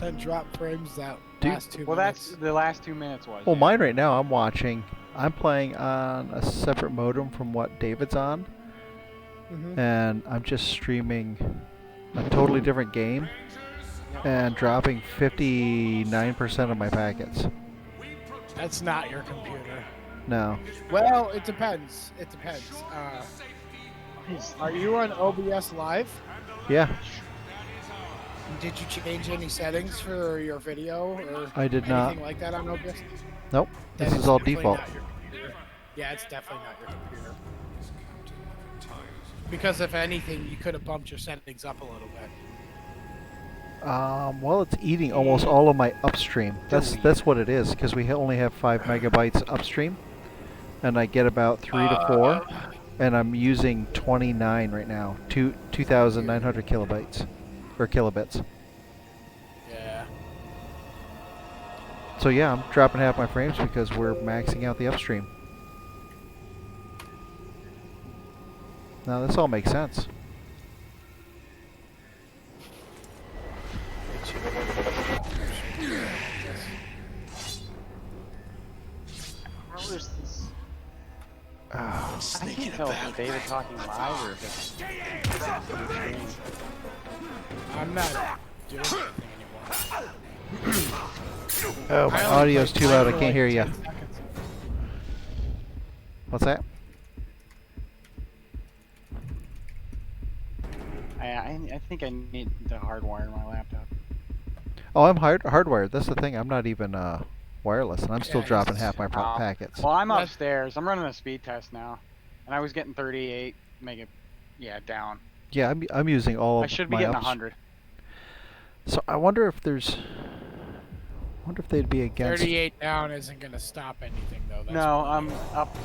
100% drop frames that Dude, last 2 Well, minutes. that's the last 2 minutes was. well, yeah. mine right now, I'm playing on a separate modem from what David's on, and I'm just streaming a totally different game and dropping 59% of my packets. That's not your computer. No. Well, it depends. It depends. Are you on OBS Live? Yeah, Did you change any settings for your video or I did anything not. like that on OBS? Nope. Then This it's is all definitely default. not your computer. Yeah, it's definitely not your computer. Because if anything, you could have bumped your settings up a little bit. Well, it's eating almost all of my upstream. That's Delete. what it is, because we only have 5 megabytes upstream, and I get about 3 to 4, and I'm using 29 right now, 2,900 kilobytes or kilobits. Yeah. So yeah, I'm dropping half my frames because we're maxing out the upstream. Now this all makes sense. There's this- Oh, I can't tell if it's David talking live or if it's. I'm not doing anything anymore. oh my audio's too loud. I can't hear you. What's that? I think I need to hardwire my laptop. Oh, I'm hardwired. That's the thing. I'm not even wireless, and I'm still Yeah, dropping it's- half my Oh. packets. Well, I'm That's- upstairs. I'm running a speed test now, and I was getting 38. Make it, yeah, down. Yeah, I'm using all of I should be my getting ups- 100. So I wonder if they'd be against. 38 down isn't going to stop anything, though. That's No, pretty I'm good. up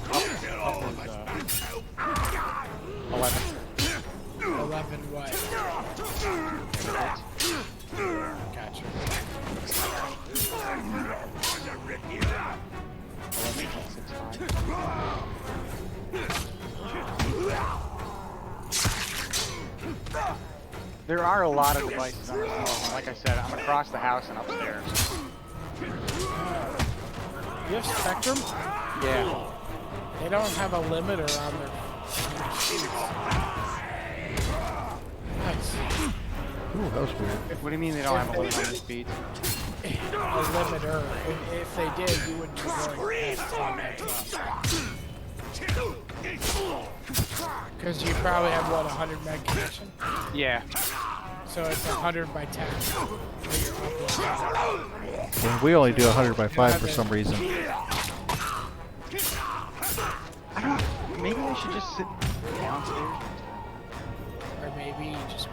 is, 11. 11 what? Gotcha. 11.65. There are a lot of devices on this phone. Like I said, I'm across the house and upstairs. You have Spectrum? Yeah. They don't have a limiter on their speeds. Nice. Ooh, that was weird. What do you mean they don't have a limit on the speed? A limiter. If they did, you wouldn't be going past 10 megs up. Because you probably have, what, 100 meg connection? Yeah. So it's 100 by 10. And we only do 100 by 5 for some reason. I don't. Maybe I should just sit downstairs. Or maybe just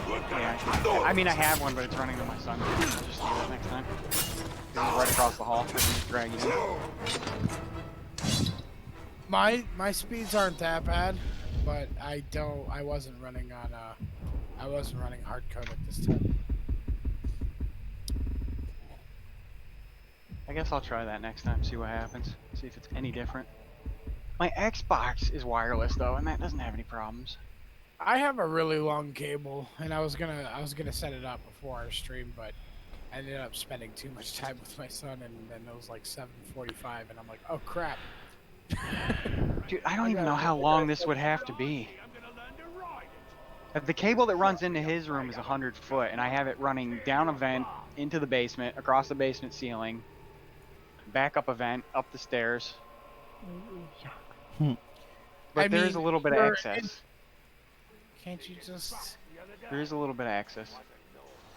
make Yeah. I mean, I have one, but it's running to my son. I'll just do that next time. It's right across the hall. I can just drag it in. my speeds aren't that bad, but I wasn't running hard code at this time. I guess I'll try that next time. See what happens. See if it's any different. My Xbox is wireless though, and that doesn't have any problems. I have a really long cable, and I was gonna set it up before our stream, but I ended up spending too much time with my son, and then it was like 7:45, and I'm like, oh crap. Dude, I don't even know how long this would have to be. The cable that runs into his room is 100 foot, and I have it running down a vent, into the basement, across the basement ceiling, back up a vent, up the stairs. But I there is a mean, little bit of you're access. Can't you just? There is a little bit of access.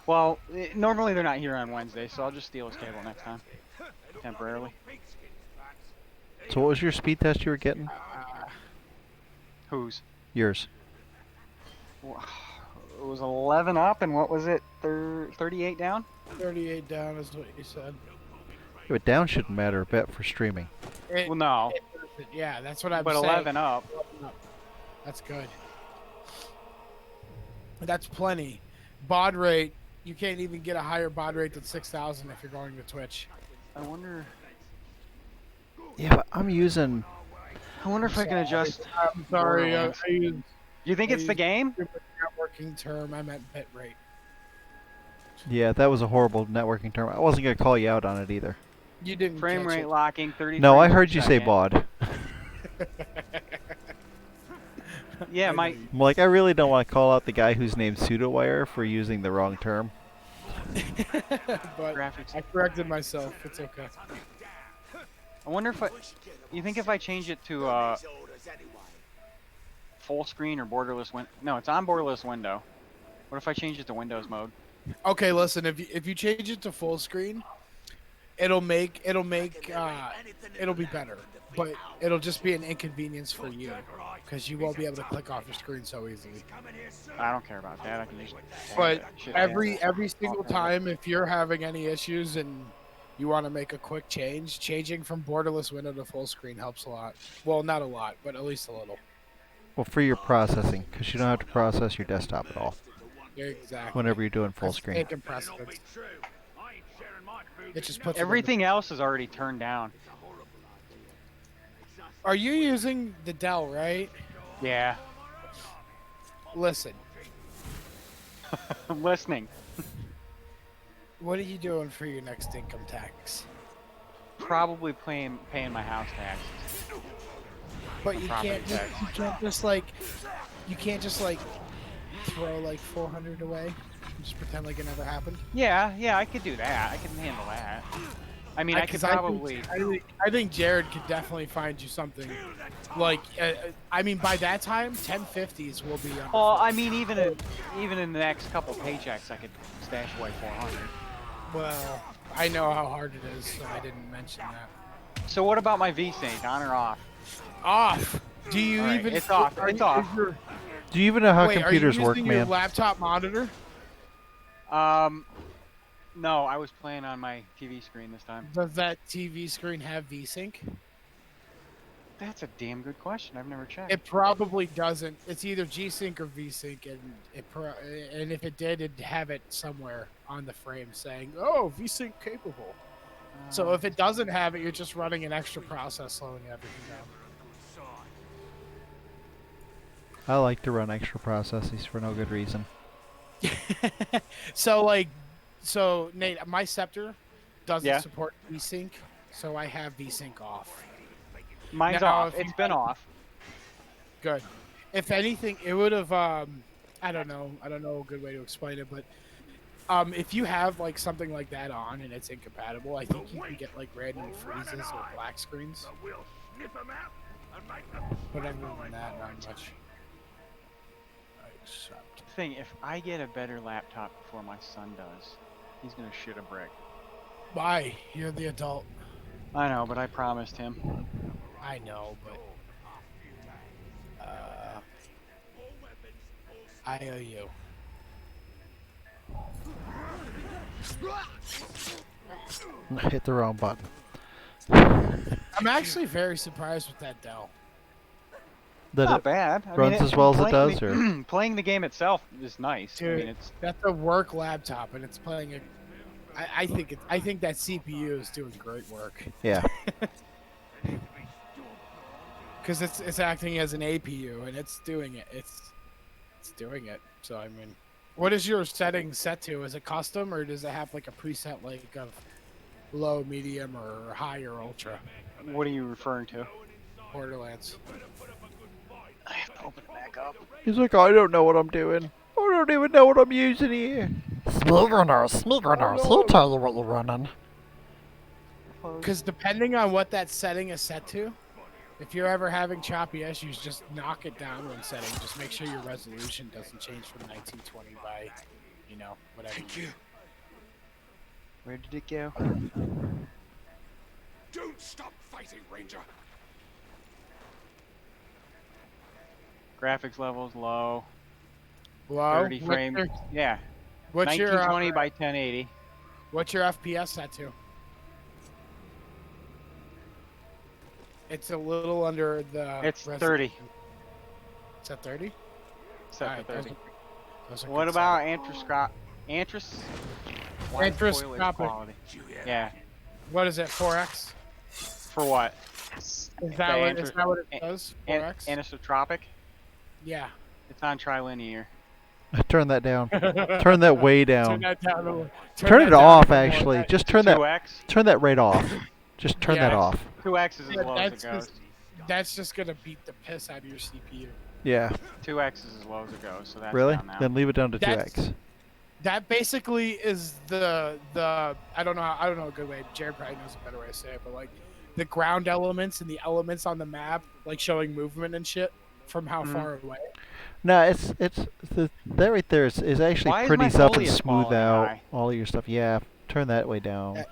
Well, normally they're not here on Wednesday, so I'll just steal his cable next time. Temporarily. So what was your speed test you were getting? Whose? Yours. It was 11 up, and what was it? 38 down? 38 down is what you said. Yeah, but down shouldn't matter a bit for streaming. It- Well, no. yeah, that's what I'm But saying. 11 up. That's good. That's plenty. Baud rate, you can't even get a higher baud rate than 6,000 if you're going to Twitch. I wonder Yeah, but I'm using. if I can adjust. I'm sorry, I Borderlands. used You think it's the game? stupid networking term. I meant bit rate. Yeah, that was a horrible networking term. I wasn't gonna call you out on it either. You didn't Frame catch rate it. locking, 30 No, I frames per heard you say second. bod. Yeah, I know my you- I'm like, I really don't want to call out the guy whose name's Pseudowire for using the wrong term. but graphics. I corrected myself. It's okay. I wonder if you think if I change it to full screen or borderless no, it's on borderless window. What if I change it to Windows mode? Okay, listen. If you change it to full screen, it'll be better, but it'll just be an inconvenience for you because you won't be able to click off your screen so easily. I don't care about that. I can just. But shit, every single Okay. time, if you're having any issues and you want to make a quick changing from borderless window to full screen helps a lot. Well, not a lot, but at least a little. Well, for your processing, because you don't have to process your desktop at all Exactly. whenever you're doing full That's screen. taking precedence. It just puts it on the- Everything else is already turned down. Are you using the Dell, right? Yeah, Listen, I'm listening. what are you doing for your next income tax? Probably paying my house taxes. But you Property can't tax. you can't just like throw like 400 away and just pretend like it never happened. Yeah, I could do that. I can handle that. I mean, I could 'Cause I think- probably. I think Jared could definitely find you something. Like, I mean, by that time, 1050s will be. Well, I mean, even in the next couple paychecks, I could stash away 400. Well, I know how hard it is, so I didn't mention that. So what about my VSync, on or off? Off. Do you All right, even? it's off, are it's you- off. is your- Do you even know how wait, computers are you work, using your man? laptop monitor? No, I was playing on my TV screen this time. Does that TV screen have VSync? That's a damn good question. I've never checked. It probably doesn't. It's either G-Sync or V-Sync, and and if it did, it'd have it somewhere on the frame saying, "Oh, V-Sync capable." So if it doesn't have it, you're just running an extra process, slowing everything down. I like to run extra processes for no good reason. So Nate, my Scepter doesn't Yeah. support V-Sync, so I have V-Sync off. Mine's Now, off. if you It's been off. Good. If anything, it would have. I don't know a good way to explain it, but if you have like something like that on and it's incompatible, I think you can get like random freezes or black screens. But other than that, not much. Except. Thing, if I get a better laptop before my son does, he's gonna shit a brick. Why? You're the adult. I know, but I promised him. I know, but I owe you. Hit the wrong button. I'm actually very surprised with that Dell. That Not it bad. I runs mean, as well as it playing does, or playing the game itself is nice. I Dude, mean, it's that's a work laptop, and it's playing a. I think that CPU is doing great work yeah. because it's acting as an APU and it's doing it. It's doing it. So I mean, what is your setting set to? Is it custom or does it have like a preset like of low, medium, or high or ultra? what are you referring to? Borderlands. I have to open it back up. He's like, I don't know what I'm doing. I don't even know what I'm using here. Smeagreners, he'll tell you what you're running. Because depending on what that setting is set to, if you're ever having choppy issues, just knock it down one setting. Just make sure your resolution doesn't change from 1920 by, whatever. Thank you. Where did it go? Don't stop fighting, Ranger. Graphics levels low. Wow. 30 frames. Yeah. What's your 1920 by 1080. what's your FPS set to? It's a little under the. It's 30. It's at 30. Set Alright, to 30. those are What good about settings. Antris? Why spoilage Antroscopic. quality? Yeah. What is it? 4x. For what? Is that what it does? 4x. Anisotropic? Yeah. It's on trilinear. Turn that down. Turn that way Turn down. that down. Turn that it down off, a little more. actually. That- Just It's a turn that. 2x. Turn that right off. Just turn that Yeah. off. 2x is as low as it that's goes. that's just gonna beat the piss out of your CPU. Yeah. 2x is as low as it goes, so that's Really? down now. Then leave it down to That's- 2x. That basically is the I don't know a good way. Jared probably knows a better way to say it, but like the ground elements and the elements on the map, like showing movement and shit from how far away. No, it's that right there is actually Why is my pretties up and foliage smooth falling out high? all your stuff. Yeah, turn that way down.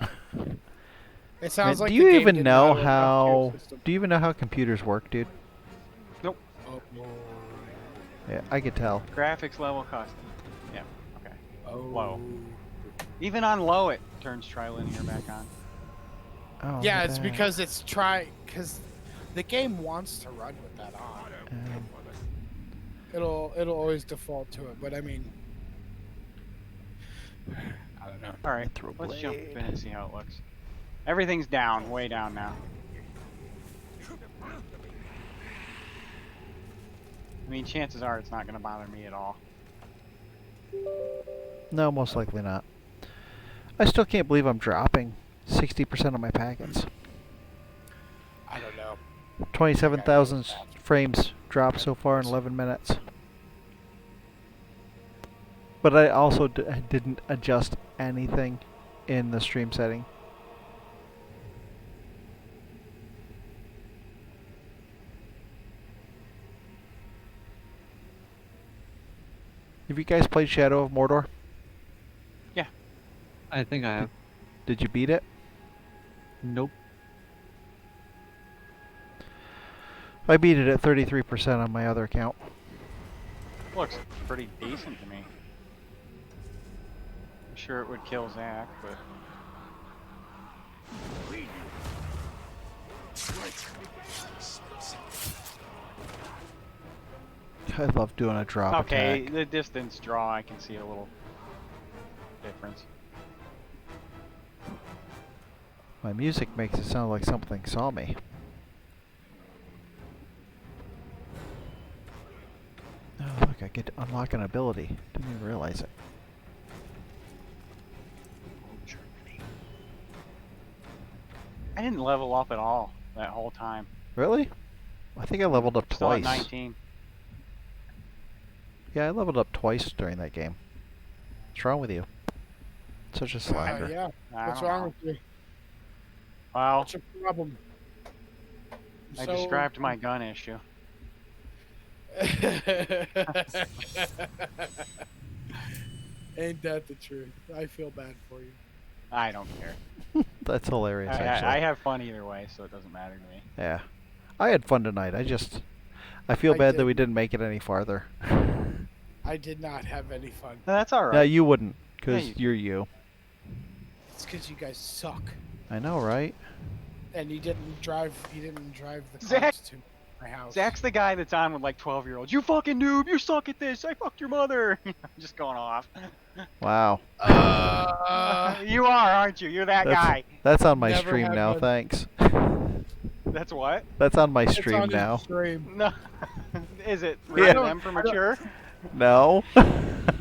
It sounds Man, like do the you game even did know not adapt to your how? system. Do you even know how computers work, dude? Nope. Oh, Yeah, I could tell. Graphics level custom. Yeah. Okay. oh. Low. Even on low, it turns trilinear back on. Oh, Yeah, look it's at that. because because the game wants to run with that on. It'll always default to it, but I mean, I don't know. All right. Throw Let's jump blade. in and see how it looks. Everything's down, way down now. I mean, chances are it's not going to bother me at all. No, most likely not. I still can't believe I'm dropping 60% of my packets. I don't know. 27,000 frames dropped so far in 11 minutes. But I also didn't adjust anything in the stream setting. Have you guys played Shadow of Mordor? I think I have. Did you beat it? Nope. I beat it at 33% on my other account. Looks pretty decent to me. I'm sure it would kill Zach, but I love doing a drop okay. attack. The distance draw, I can see a little difference. My music makes it sound like something saw me. Oh, look, I get to unlock an ability. Didn't even realize it. I didn't level up at all that whole time. Really? I think I leveled up Still at twice. 19. Yeah, I leveled up twice during that game. What's wrong with you? Such a slacker. Yeah. I What's don't wrong know. with you? Well, What's your problem? I described my gun issue. Ain't that the truth? I feel bad for you. I don't care. That's hilarious, actually. I have fun either way, so it doesn't matter to me. Yeah. I had fun tonight. I feel I bad that we didn't. didn't make it any farther. I did not have any fun. No, that's all right. No, you wouldn't, because you- you're you. It's because you guys suck, I know, right? and you didn't drive. You didn't drive the Zach- cars to my house. Zach's the guy that's on with like 12-year-olds. You fucking noob! You suck at this! I fucked your mother! I'm just going off. Wow. You are, aren't you? You're that guy. That's on my Never stream had now, one. thanks. That's what? That's on my It's stream on his now. No. stream. Is it Yeah. rated M for mature? No.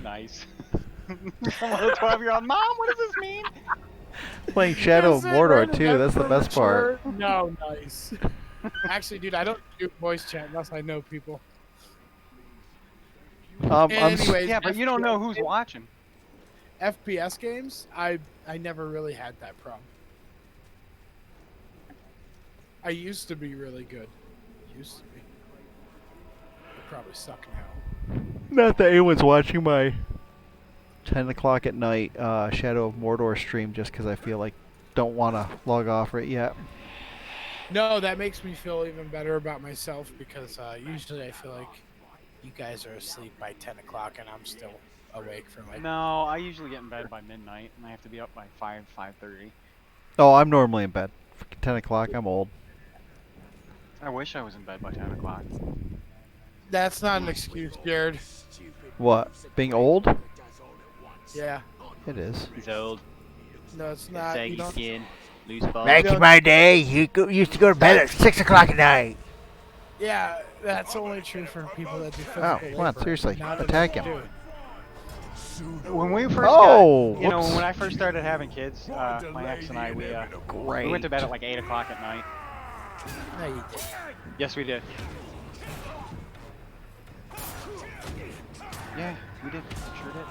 Nice. Some other 12-year-old. Mom, what does this mean? Playing Shadow of Is it Mordor rated too, M that's the for best part. mature? No, nice. Actually, dude, I don't do voice chat unless I know people. Anyways, Yeah, but you don't know who's watching. FPS games, I never really had that problem. I used to be really good. Used to be. I probably suck now. Not that anyone's watching my 10 o'clock at night Shadow of Mordor stream just because I feel like don't want to log off right yet. No, that makes me feel even better about myself because usually I feel like you guys are asleep by 10 o'clock and I'm still awake for like... No, I usually get in bed by midnight, and I have to be up by 5:30. Oh, I'm normally in bed. 10 o'clock, I'm old. I wish I was in bed by 10 o'clock. That's not an excuse, Jared. What? Being old? Yeah. It is. He's old, No, it's not. You saggy don't... skin, loose balls. Back in my day, you used to go to bed at 6 o'clock at night. Yeah, that's only true for people that do physical Oh, come on, labor. seriously. Not Attack enough him. do. When we first Oh, got, you know, whoops. when I first started having kids, my ex and I, we went to bed at like 8 o'clock at night. No, you did. Yes, we did. Yeah, we did. Sure did.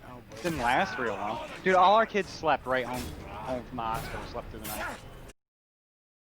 Oh, boy. Didn't last real long. Dude, all our kids slept right home from the hospital, slept through the night.